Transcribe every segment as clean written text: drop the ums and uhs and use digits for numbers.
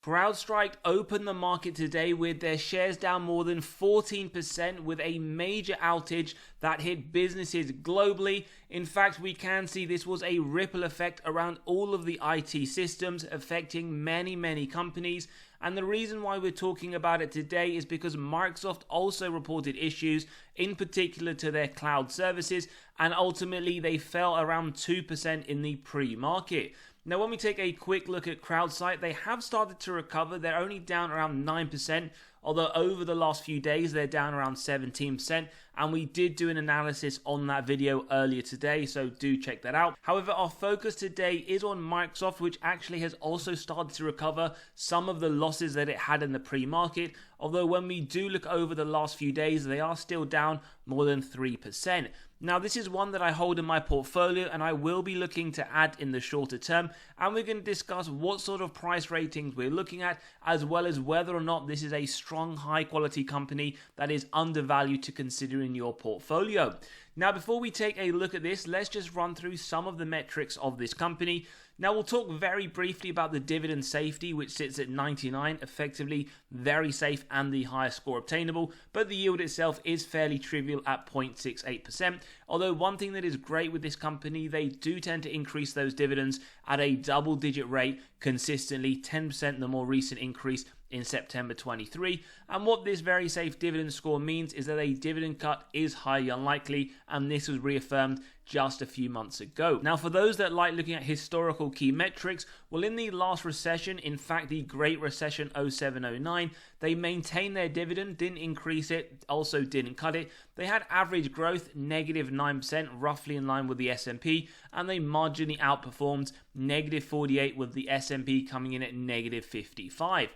CrowdStrike opened the market today with their shares down more than 14% with a major outage that hit businesses globally. In fact, we can see this was a ripple effect around all of the IT systems, affecting many companies. And the reason why we're talking about it today is because Microsoft also reported issues, in particular to their cloud services, and ultimately they fell around 2% in the pre-market. Now, when we take a quick look at CrowdStrike, they have started to recover. They're only down around 9%, although over the last few days, they're down around 17%. And we did do an analysis on that video earlier today, so do check that out. However, our focus today is on Microsoft, which actually has also started to recover some of the losses that it had in the pre-market. Although when we do look over the last few days, they are still down more than 3%. Now, this is one that I hold in my portfolio and I will be looking to add in the shorter term, and we're going to discuss what sort of price ratings we're looking at, as well as whether or not this is a strong, high quality company that is undervalued to consider in your portfolio. Now, before we take a look at this, let's just run through some of the metrics of this company. Now, we'll talk very briefly about the dividend safety, which sits at 99, effectively very safe and the highest score obtainable, but the yield itself is fairly trivial at 0.68%. Although one thing that is great with this company, they do tend to increase those dividends at a double-digit rate consistently, 10% the more recent increase in September 23, and what this very safe dividend score means is that a dividend cut is highly unlikely, and this was reaffirmed just a few months ago. Now, for those that like looking at historical key metrics, well, in the last recession, in fact the Great Recession 07-09, they maintained their dividend, didn't increase it, also didn't cut it. They had average growth negative 9%, roughly in line with the S&P, and they marginally outperformed negative 48 with the S&P coming in at negative 55.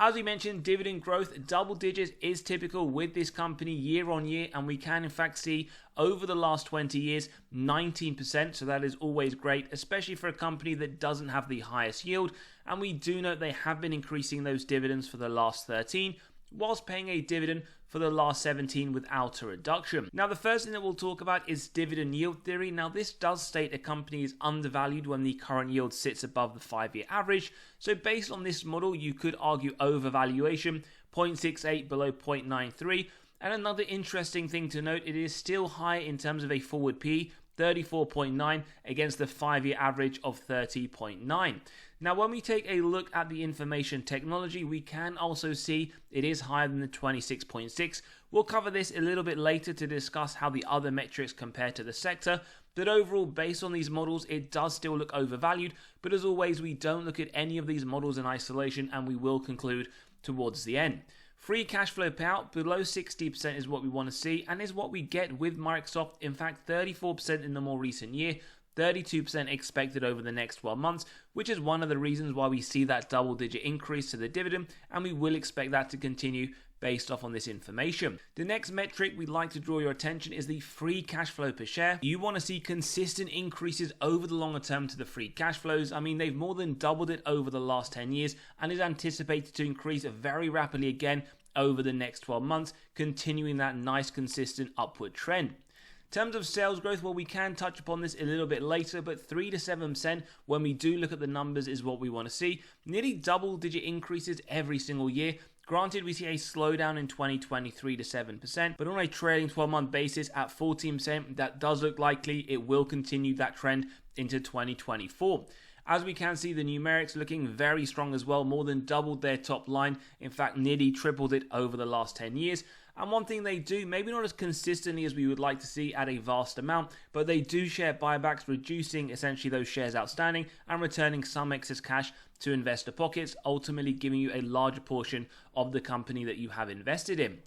As we mentioned, dividend growth, double digits, is typical with this company year on year, and we can in fact see over the last 20 years, 19%, so that is always great, especially for a company that doesn't have the highest yield, and we do note they have been increasing those dividends for the last 13, whilst paying a dividend for the last 17 without a reduction. Now, the first thing that we'll talk about is dividend yield theory. Now, this does state a company is undervalued when the current yield sits above the 5-year average. So based on this model, you could argue overvaluation, 0.68 below 0.93. And another interesting thing to note, it is still high in terms of a forward P, 34.9 against the 5-year average of 30.9. Now, when we take a look at the information technology, we can also see it is higher than the 26.6. We'll cover this a little bit later to discuss how the other metrics compare to the sector, but overall, based on these models, it does still look overvalued, but as always, we don't look at any of these models in isolation, and we will conclude towards the end. Free cash flow payout below 60% is what we want to see, and is what we get with Microsoft. In fact, 34% in the more recent year, 32% expected over the next 12 months, which is one of the reasons why we see that double-digit increase to the dividend, and we will expect that to continue based off on this information. The next metric we'd like to draw your attention is the free cash flow per share. You want to see consistent increases over the longer term to the free cash flows. I mean, they've more than doubled it over the last 10 years and is anticipated to increase very rapidly again over the next 12 months, continuing that nice consistent upward trend. In terms of sales growth, well, we can touch upon this a little bit later, but 3 to 7% when we do look at the numbers is what we want to see. Nearly double-digit increases every single year. Granted, we see a slowdown in 2023 to 7%, but on a trailing 12-month basis at 14%, that does look likely it will continue that trend into 2024. As we can see, the numerics looking very strong as well, more than doubled their top line, in fact nearly tripled it over the last 10 years. And one thing they do, maybe not as consistently as we would like to see at a vast amount, but they do share buybacks, reducing essentially those shares outstanding and returning some excess cash to investor pockets, ultimately giving you a larger portion of the company that you have invested in.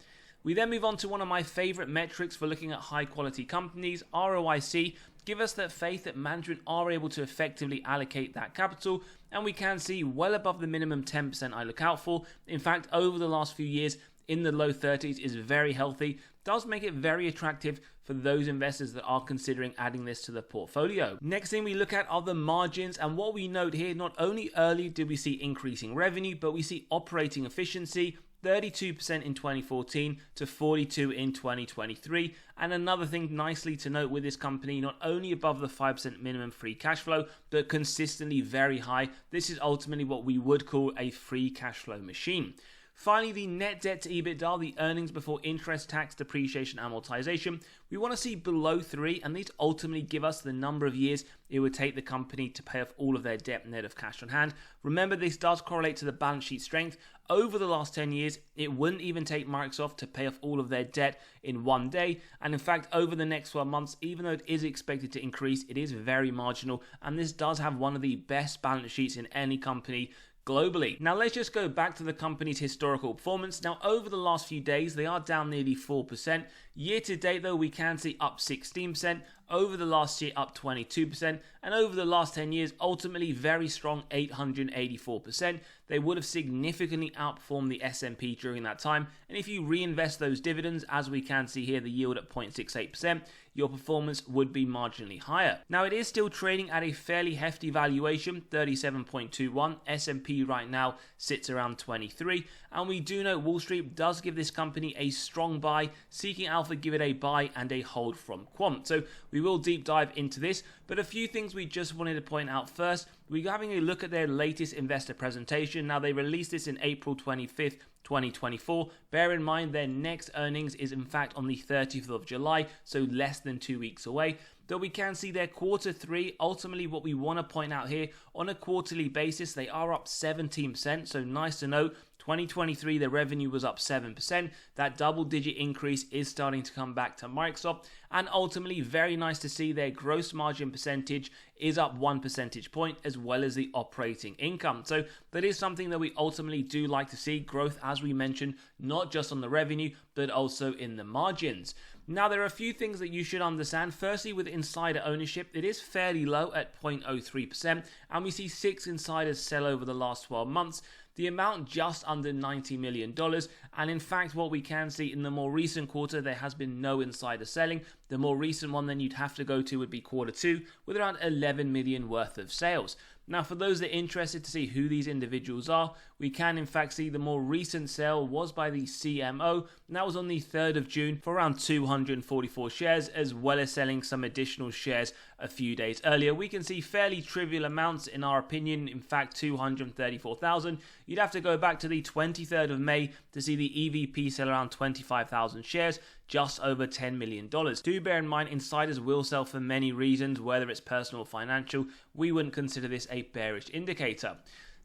We then move on to one of my favorite metrics for looking at high quality companies, ROIC. Give us that faith that management are able to effectively allocate that capital, and we can see well above the minimum 10% I look out for. In fact, over the last few years, in the low 30s is very healthy, does make it very attractive for for those investors that are considering adding this to the portfolio. Next thing we look at are the margins, and what we note here, not only early did we see increasing revenue, but we see operating efficiency 32% in 2014 to 42% in 2023. And another thing nicely to note with this company, not only above the 5% minimum free cash flow, but consistently very high. This is ultimately what we would call a free cash flow machine. Finally, the net debt to EBITDA, the earnings before interest, tax, depreciation, amortization, we want to see below 3, and these ultimately give us the number of years it would take the company to pay off all of their debt net of cash on hand. Remember, this does correlate to the balance sheet strength. Over the last 10 years, it wouldn't even take Microsoft to pay off all of their debt in one day. And in fact, over the next 12 months, even though it is expected to increase, it is very marginal. And this does have one of the best balance sheets in any company globally. Now let's just go back to the company's historical performance. Now over the last few days, they are down nearly 4%. Year to date though, we can see up 16%. Over the last year, up 22%, and over the last 10 years, ultimately very strong 884%. They would have significantly outperformed the S&P during that time, and if you reinvest those dividends, as we can see here, the yield at 0.68%, your performance would be marginally higher. Now, it is still trading at a fairly hefty valuation, 37.21. S&P right now sits around 23, and we do know Wall Street does give this company a strong buy. Seeking Alpha give it a buy and a hold from Quant. So we will deep dive into this, but a few things we just wanted to point out first. We're having a look at their latest investor presentation. Now, they released this in April 25th, 2024. Bear in mind their next earnings is in fact on the 30th of July, so less than 2 weeks away. Though we can see their quarter 3, ultimately what we want to point out here, on a quarterly basis, they are up 17%, so nice to note. 2023, the revenue was up 7%. That double-digit increase is starting to come back to Microsoft. And ultimately, very nice to see their gross margin percentage is up 1 percentage point, as well as the operating income. So that is something that we ultimately do like to see. Growth, as we mentioned, not just on the revenue, but also in the margins. Now, there are a few things that you should understand. Firstly, with insider ownership, it is fairly low at 0.03%, and we see 6 insiders sell over the last 12 months. The amount just under $90 million, and in fact what we can see in the more recent quarter, there has been no insider selling. The more recent one then you'd have to go to would be quarter 2 with around 11 million worth of sales. Now, for those that are interested to see who these individuals are, we can in fact see the more recent sale was by the CMO, and that was on the 3rd of June for around 244 shares, as well as selling some additional shares a few days earlier. We can see fairly trivial amounts in our opinion, in fact 234,000. You'd have to go back to the 23rd of May to see the EVP sell around 25,000 shares, just over $10 million. Do bear in mind, insiders will sell for many reasons, whether it's personal or financial. We wouldn't consider this a bearish indicator.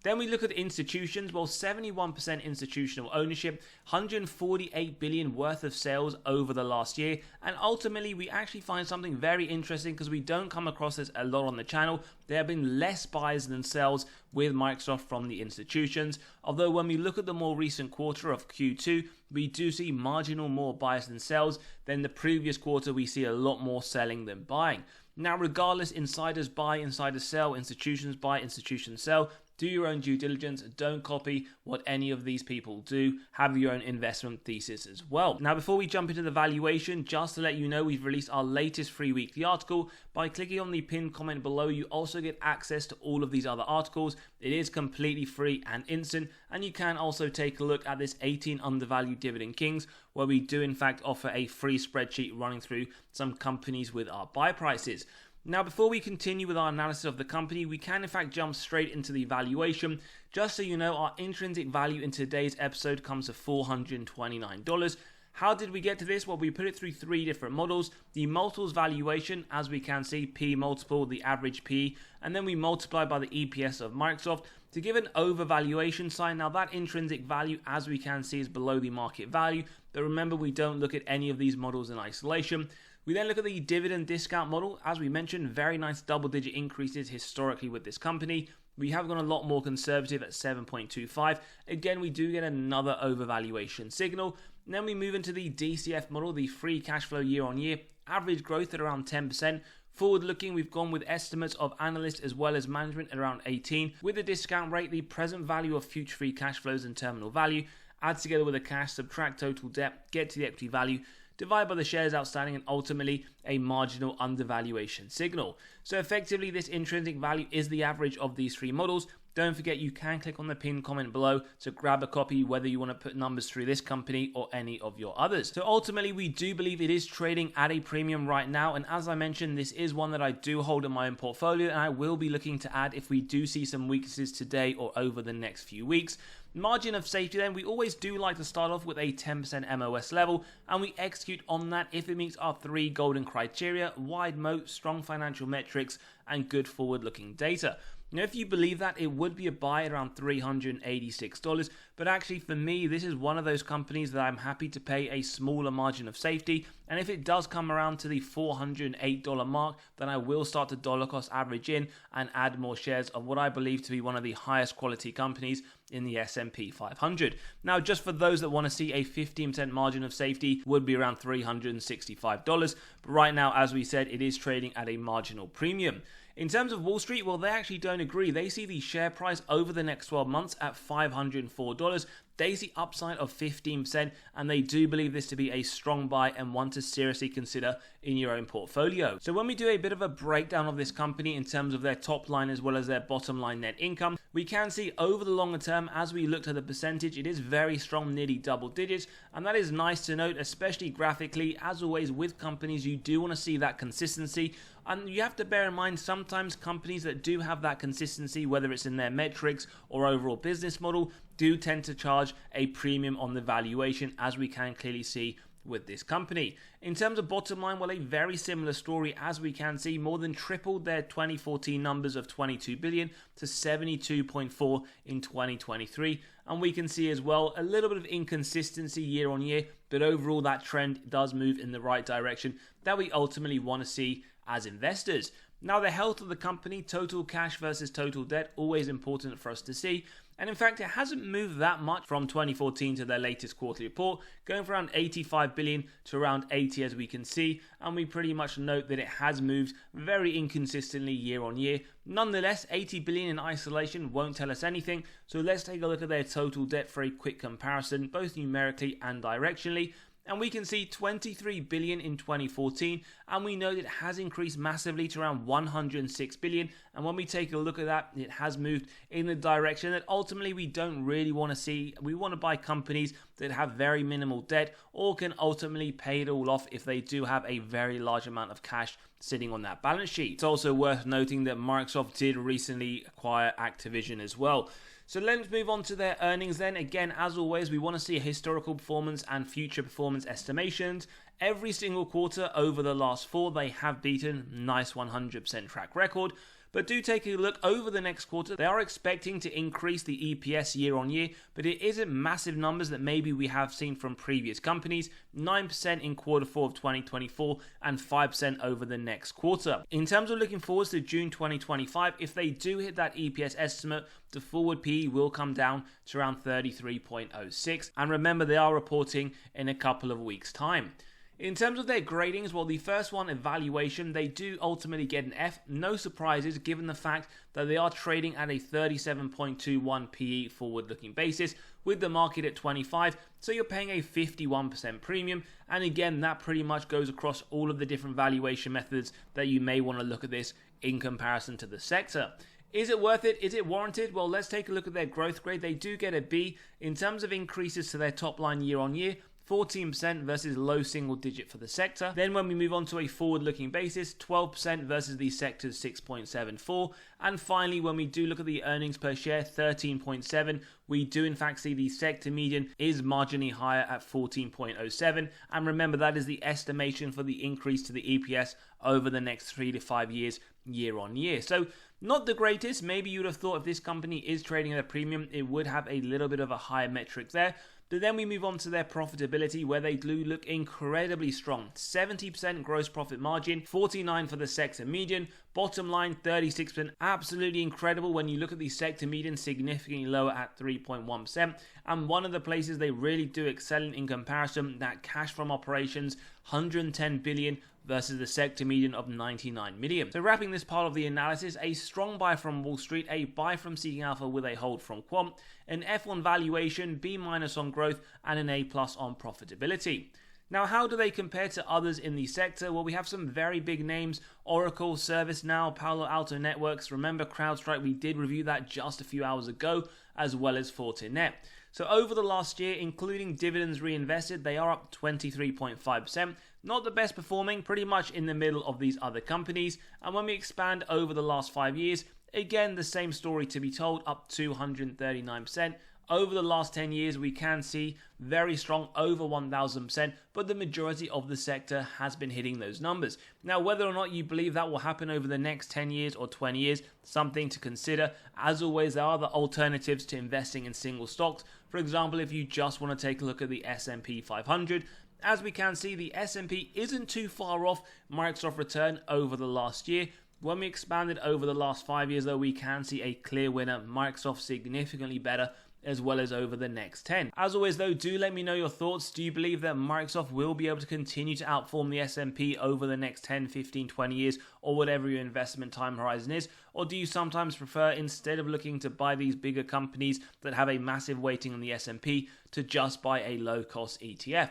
Then we look at institutions. Well, 71% institutional ownership, 148 billion worth of sales over the last year. And ultimately, we actually find something very interesting because we don't come across this a lot on the channel. There have been less buys than sells with Microsoft from the institutions. Although when we look at the more recent quarter of Q2, we do see marginal more buys than sells. Then the previous quarter, we see a lot more selling than buying. Now, regardless, insiders buy, insiders sell, institutions buy, institutions sell. Do your own due diligence. Don't copy what any of these people do. Have your own investment thesis as well. Now, before we jump into the valuation, just to let you know, we've released our latest free weekly article. By clicking on the pinned comment below, you also get access to all of these other articles. It is completely free and instant, and you can also take a look at this 18 undervalued dividend kings, where we do in fact offer a free spreadsheet running through some companies with our buy prices. Now, before we continue with our analysis of the company, we can in fact jump straight into the valuation. Just so you know, our intrinsic value in today's episode comes to $429. How did we get to this? Well, we put it through 3 different models. The multiples valuation, as we can see, P multiple, the average P, and then we multiply by the EPS of Microsoft to give an overvaluation sign. Now, that intrinsic value, as we can see, is below the market value. But remember, we don't look at any of these models in isolation. We then look at the dividend discount model. As we mentioned, very nice double-digit increases historically with this company. We have gone a lot more conservative at 7.25. Again, we do get another overvaluation signal. And then we move into the DCF model, the free cash flow year on year, average growth at around 10%. Forward looking, we've gone with estimates of analysts as well as management at around 18. With the discount rate, the present value of future free cash flows and terminal value, add together with the cash, subtract total debt, get to the equity value. divided by the shares outstanding, and ultimately a marginal undervaluation signal. So effectively, this intrinsic value is the average of these three models. Don't forget, you can click on the pinned comment below to grab a copy, whether you want to put numbers through this company or any of your others. So ultimately, we do believe it is trading at a premium right now. And as I mentioned, this is one that I do hold in my own portfolio, and I will be looking to add if we do see some weaknesses today or over the next few weeks. Margin of safety then, we always do like to start off with a 10% MOS level, and we execute on that if it meets our three golden criteria: wide moat, strong financial metrics, and good forward-looking data. Now, if you believe that, it would be a buy at around $386, but actually for me, this is one of those companies that I'm happy to pay a smaller margin of safety, and if it does come around to the $408 mark, then I will start to dollar cost average in and add more shares of what I believe to be one of the highest quality companies in the S&P 500. Now, just for those that want to see a 15% margin of safety, would be around $365, but right now, as we said, it is trading at a marginal premium. In terms of Wall Street, well, they actually don't agree. They see the share price over the next 12 months at $504. They see upside of 15%, and they do believe this to be a strong buy and one to seriously consider in your own portfolio. So when we do a bit of a breakdown of this company in terms of their top line as well as their bottom line net income, we can see over the longer term, as we looked at the percentage, it is very strong, nearly double digits, and that is nice to note, especially graphically. As always with companies, you do want to see that consistency. And you have to bear in mind, sometimes companies that do have that consistency, whether it's in their metrics or overall business model, do tend to charge a premium on the valuation, as we can clearly see with this company. In terms of bottom line, well, a very similar story, as we can see, more than tripled their 2014 numbers of 22 billion to 72.4 in 2023. And we can see as well a little bit of inconsistency year on year, but overall that trend does move in the right direction that we ultimately want to see as investors. Now, the health of the company, total cash versus total debt, always important for us to see. And in fact, it hasn't moved that much from 2014 to their latest quarterly report, going from around 85 billion to around 80, as we can see. And we pretty much note that it has moved very inconsistently year on year. Nonetheless, 80 billion in isolation won't tell us anything. So let's take a look at their total debt for a quick comparison, both numerically and directionally. And we can see 23 billion in 2014, and we know that it has increased massively to around 106 billion. And when we take a look at that, it has moved in the direction that ultimately we don't really want to see. We want to buy companies that have very minimal debt or can ultimately pay it all off if they do have a very large amount of cash sitting on that balance sheet. It's also worth noting that Microsoft did recently acquire Activision as well. So let's move on to their earnings then. Again, as always, we want to see historical performance and future performance estimations. Every single quarter over the last four, they have beaten. Nice 100% track record. But do take a look over the next quarter. They are expecting to increase the EPS year on year, but it isn't massive numbers that maybe we have seen from previous companies. 9% in quarter 4 of 2024 and 5% over the next quarter. In terms of looking forward to June 2025, if they do hit that EPS estimate, the forward PE will come down to around 33.06. And remember, they are reporting in a couple of weeks' time. In terms of their gradings, well, the first one, Valuation, they do ultimately get an F. No surprises given the fact that they are trading at a 37.21 PE forward-looking basis with the market at 25, so you're paying a 51% premium. And again, that pretty much goes across all of the different valuation methods that you may want to look at this in comparison to the sector. Is it worth it? Is it warranted? Well, let's take a look at their growth grade. They do get a B. In terms of increases to their top line year on year, 14% versus low single digit for the sector. Then when we move on to a forward-looking basis, 12% versus the sector's 6.74. And finally, when we do look at the earnings per share, 13.7, we do in fact see the sector median is marginally higher at 14.07. And remember, that is the estimation for the increase to the EPS over the next 3 to 5 years, year on year. So not the greatest. Maybe you'd have thought if this company is trading at a premium, it would have a little bit of a higher metric there. But then we move on to their profitability, where they do look incredibly strong. 70% gross profit margin, 49% for the sector median, bottom line 36%. Absolutely incredible when you look at the sector median, significantly lower at 3.1%. And one of the places they really do excel in comparison, that cash from operations, 110 billion versus the sector median of 99 million. So wrapping this part of the analysis, a strong buy from Wall Street, a buy from Seeking Alpha with a hold from Quant, an F1 valuation, B- on growth, and an A+ on profitability. Now, how do they compare to others in the sector? Well, we have some very big names: Oracle, ServiceNow, Palo Alto Networks. Remember CrowdStrike, we did review that just a few hours ago, as well as Fortinet. So over the last year, including dividends reinvested, they are up 23.5%. Not the best performing, pretty much in the middle of these other companies. And when we expand over the last 5 years, again, the same story to be told, up 239%. Over the last 10 years, we can see very strong, over 1,000%, but the majority of the sector has been hitting those numbers. Now, whether or not you believe that will happen over the next 10 years or 20 years, something to consider. As always, there are other alternatives to investing in single stocks. For example, if you just want to take a look at the S&P 500, as we can see, the S&P isn't too far off Microsoft return over the last year. When we expanded over the last 5 years, though, we can see a clear winner, Microsoft significantly better, as well as over the next 10. As always, though, do let me know your thoughts. Do you believe that Microsoft will be able to continue to outperform the S&P over the next 10, 15, 20 years, or whatever your investment time horizon is? Or do you sometimes prefer, instead of looking to buy these bigger companies that have a massive weighting on the S&P, to just buy a low-cost ETF?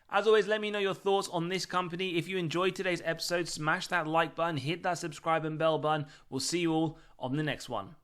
As always, let me know your thoughts on this company. If you enjoyed today's episode, smash that like button, hit that subscribe and bell button. We'll see you all on the next one.